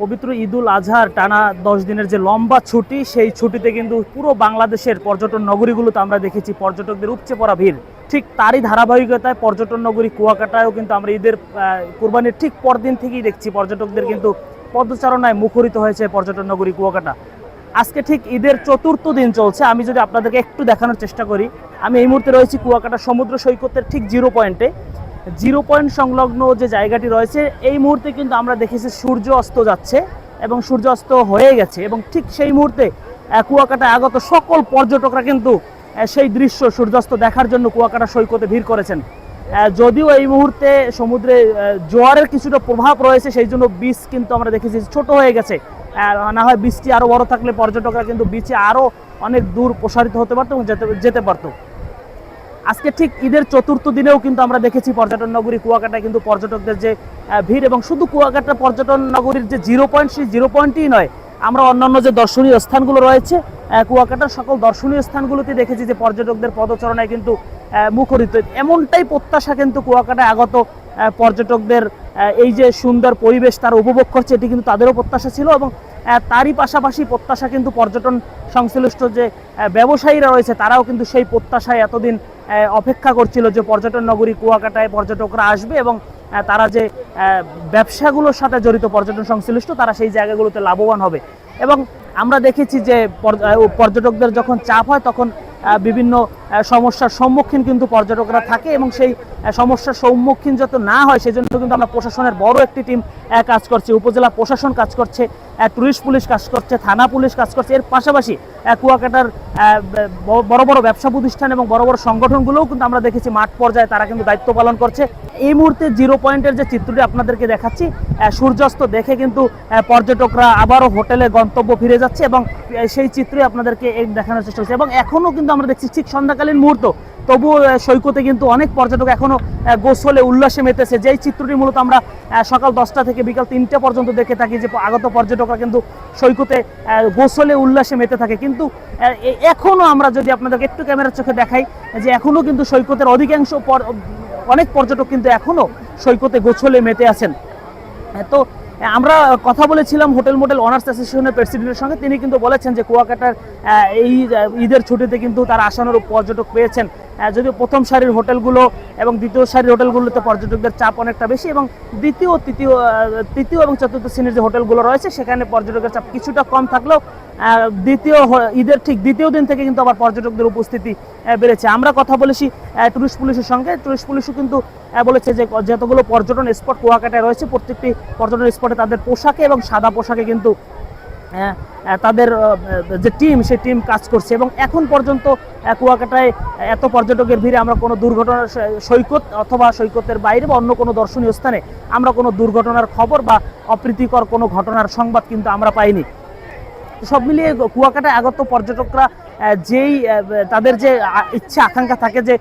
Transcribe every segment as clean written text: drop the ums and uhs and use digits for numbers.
পবিত্র ঈদুল আজহার টানা 10 দিনের যে লম্বা ছুটি, সেই ছুটিতে কিন্তু পুরো বাংলাদেশের পর্যটন নগরীগুলোতে আমরা দেখেছি পর্যটকদের উপচে পড়া ভিড়। ঠিক তারই ধারাবাহিকতায় পর্যটন নগরী কুয়াকাটায়ও কিন্তু আমরা ঈদের কুরবানির ঠিক পরদিন থেকেই দেখছি পর্যটকদের কিন্তু পদচারণায় মুখরিত হয়েছে পর্যটন নগরী কুয়াকাটা। আজকে ঠিক ঈদের চতুর্থ দিন চলছে। আমি যদি আপনাদেরকে একটু দেখানোর চেষ্টা করি, আমি এই মুহূর্তে রয়েছি কুয়াকাটা সমুদ্র সৈকতের ঠিক জিরো পয়েন্ট সংলগ্ন যে জায়গাটি রয়েছে। এই মুহূর্তে কিন্তু আমরা দেখেছি সূর্য অস্ত যাচ্ছে এবং সূর্য অস্ত হয়ে গেছে, এবং ঠিক সেই মুহূর্তে কুয়াকাটায় আগত সকল পর্যটকরা কিন্তু সেই দৃশ্য সূর্যাস্ত দেখার জন্য কুয়াকাটা সৈকতে ভিড় করেছেন। যদিও এই মুহূর্তে সমুদ্রে জোয়ারের কিছুটা প্রভাব রয়েছে, সেই জন্য বিচ কিন্তু আমরা দেখেছি ছোট হয়ে গেছে। না হয় বীজটি আরও বড় থাকলে পর্যটকরা কিন্তু বিচে আরও অনেক দূর প্রসারিত হতে পারতো এবং যেতে পারতো। আজকে ঠিক ঈদের চতুর্থ দিনেও কিন্তু আমরা দেখেছি পর্যটন নগরী কুয়াকাটায় কিন্তু পর্যটকদের যে ভিড়, এবং শুধু কুয়াকাটা পর্যটন নগরীর যে জিরো পয়েন্ট, সেই জিরো পয়েন্টই নয়, আমরা অন্যান্য যে দর্শনীয় স্থানগুলো রয়েছে কুয়াকাটার সকল দর্শনীয় স্থানগুলোতে দেখেছি যে পর্যটকদের পদচারণায় কিন্তু মুখরিত। এমনটাই প্রত্যাশা কিন্তু কুয়াকাটায় আগত পর্যটকদের, এই যে সুন্দর পরিবেশ তারা উপভোগ করছে, এটি কিন্তু তাদেরও প্রত্যাশা ছিল। এবং তারই পাশাপাশি প্রত্যাশা কিন্তু পর্যটন সংশ্লিষ্ট যে ব্যবসায়ীরা রয়েছে, তারাও কিন্তু সেই প্রত্যাশায় এতদিন অপেক্ষা করছিল যে পর্যটন নগরী কুয়াকাটায় পর্যটকরা আসবে এবং তারা যে ব্যবসাগুলোর সাথে জড়িত পর্যটন সংশ্লিষ্ট, তারা সেই জায়গাগুলোতে লাভবান হবে। এবং আমরা দেখেছি যে পর্যটকদের যখন চাপ হয় তখন বিভিন্ন সমস্যার সম্মুখীন কিন্তু পর্যটকরা থাকে, এবং সেই সমস্যার সম্মুখীন যাতে না হয় সেজন্য কিন্তু আমরা প্রশাসনের বড় একটি টিম কাজ করছে, উপজেলা প্রশাসন কাজ করছে, টুরিস্ট পুলিশ কাজ করছে, থানা পুলিশ কাজ করছে। এর পাশাপাশি কুয়াকাটার বড় বড় ব্যবসা প্রতিষ্ঠান এবং বড় বড় সংগঠনগুলোও কিন্তু আমরা দেখেছি মাঠ পর্যায়ে তারা কিন্তু দায়িত্ব পালন করছে। এই মুহূর্তে জিরো পয়েন্টের যে চিত্রটি আপনাদেরকে দেখাচ্ছি, সূর্যাস্ত দেখে কিন্তু পর্যটকরা আবারও হোটেলে গন্তব্য ফিরে যাচ্ছে, এবং সেই চিত্রই আপনাদেরকে দেখানোর চেষ্টা করছে। এবং এখনও কিন্তু আমরা দেখছি ঠিক সন্ধ্যাকালীন মুহূর্ত, তবুও সৈকতে কিন্তু অনেক পর্যটক এখনও গোসলে উল্লাসে মেতেছে। যেই চিত্রটি মূলত আমরা সকাল 10টা থেকে বিকাল 3টা পর্যন্ত দেখে থাকি, যে আগত পর্যটকরা কিন্তু সৈকতে গোসলে উল্লাসে মেতে থাকে। কিন্তু এখনও আমরা যদি আপনাদেরকে একটু ক্যামেরার চোখে দেখাই, যে এখনও কিন্তু সৈকতের অধিকাংশ অনেক পর্যটক কিন্তু এখনও সৈকতে গোসলে মেতে আছেন। তো আমরা কথা বলেছিলাম হোটেল মোটেল অনার্স অ্যাসোসিয়েশনের প্রেসিডেন্টের সঙ্গে। তিনি কিন্তু বলেছেন যে কুয়াকাটার এই ঈদের ছুটিতে কিন্তু তারা আসানোর পর্যটক পেয়েছেন, যদিও প্রথম সারির হোটেলগুলো এবং দ্বিতীয় সারির হোটেলগুলোতে পর্যটকদের চাপ অনেকটা বেশি, এবং তৃতীয় এবং চতুর্থ শ্রেণীর যে হোটেলগুলো রয়েছে সেখানে পর্যটকের চাপ কিছুটা কম থাকলেও ঈদের ঠিক দ্বিতীয় দিন থেকে কিন্তু আবার পর্যটকদের উপস্থিতি বেড়েছে। আমরা কথা বলেছি টুরিস্ট পুলিশের সঙ্গে। টুরিস্ট পুলিশও কিন্তু বলেছে যে যতগুলো পর্যটন স্পট কুয়াকাটায় রয়েছে, প্রত্যেকটি পর্যটন স্পটে তাদের পোশাকে এবং সাদা পোশাকে কিন্তু তাদের যে টিম, সেই টিম কাজ করছে। এবং এখন পর্যন্ত কুয়াকাটায় এত পর্যটকের ভিড়ে আমরা কোনো দুর্ঘটনার সৈকত অথবা সৈকতের বাইরে বা অন্য কোনো দর্শনীয় স্থানে আমরা কোনো দুর্ঘটনার খবর বা অপ্রীতিকর কোনো ঘটনার সংবাদ কিন্তু আমরা পাইনি। সব মিলিয়ে কুয়াকাটায় আগত পর্যটকরা যেই তাদের যে ইচ্ছা আকাঙ্ক্ষা থাকে যে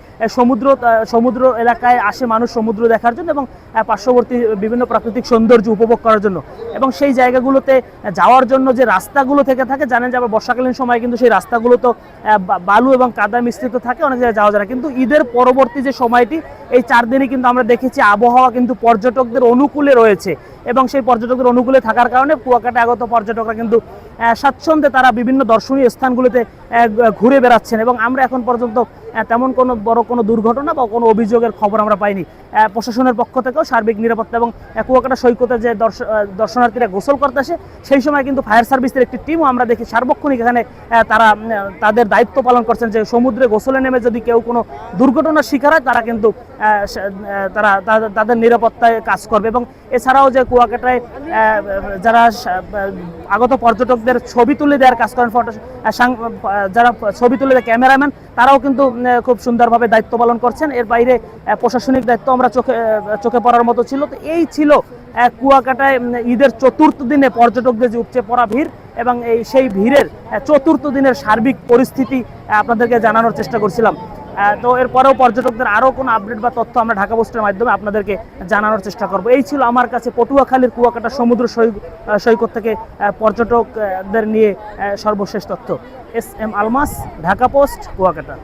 সমুদ্র এলাকায় আসে মানুষ সমুদ্র দেখার জন্য এবং পার্শ্ববর্তী বিভিন্ন প্রাকৃতিক সৌন্দর্য উপভোগ করার জন্য, এবং সেই জায়গাগুলোতে যাওয়ার জন্য যে রাস্তাগুলো থেকে থাকে, জানেন যে আবার বর্ষাকালীন সময় কিন্তু সেই রাস্তাগুলো তো বালু এবং কাদা মিশ্রিত থাকে, অনেক জায়গায় যাওয়া যায় না। কিন্তু ঈদের পরবর্তী যে সময়টি, এই 4 দিনই কিন্তু আমরা দেখেছি আবহাওয়া কিন্তু পর্যটকদের অনুকূলে রয়েছে, এবং সেই পর্যটকদের অনুকূলে থাকার কারণে কুয়াকাটায় আগত পর্যটকরা কিন্তু স্বাচ্ছন্দ্যে তারা বিভিন্ন দর্শনীয় স্থানগুলোতে ঘুরে বেড়াচ্ছেন। এবং আমরা এখন পর্যন্ত তেমন কোনো বড় কোনো দুর্ঘটনা বা কোনো অভিযোগের খবর আমরা পাইনি। প্রশাসনের পক্ষ থেকেও সার্বিক নিরাপত্তা, এবং কুয়াকাটা সৈকতে যে দর্শনার্থীরা গোসল করতে আসে সেই সময় কিন্তু ফায়ার সার্ভিসের একটি টিমও আমরা দেখি সার্বক্ষণিক এখানে তারা তাদের দায়িত্ব পালন করছেন, যে সমুদ্রে গোসলে নেমে যদি কেউ কোনো দুর্ঘটনার শিকার হয় তারা কিন্তু তাদের নিরাপত্তায় কাজ করবে। এবং এছাড়াও যে কুয়াকাটায় যারা আগত পর্যটকদের ছবি তুলে দেওয়ার কাজ করেন, যারা ছবি তুলে দেয় ক্যামেরাম্যান, তারাও কিন্তু খুব সুন্দরভাবে দায়িত্ব পালন করছেন। এর বাইরে প্রশাসনিক দায়িত্ব আমরা চোখে পড়ার মতো ছিল। তো এই ছিল কুয়াকাটায় ঈদের চতুর্থ দিনে পর্যটকদের যে উপচে পড়া ভিড়, এবং সেই ভিড়ের চতুর্থ দিনের সার্বিক পরিস্থিতি আপনাদেরকে জানানোর চেষ্টা করছিলাম। তো এরপরেও পর্যটকদের আরও কোনো আপডেট বা তথ্য আমরা ঢাকা পোস্টের মাধ্যমে আপনাদেরকে জানানোর চেষ্টা করব। এই ছিল আমার কাছে পটুয়াখালীর কুয়াকাটা সমুদ্র সৈকত থেকে পর্যটকদের নিয়ে সর্বশেষ তথ্য। S M Almas, Dhaka Post, Kuakata.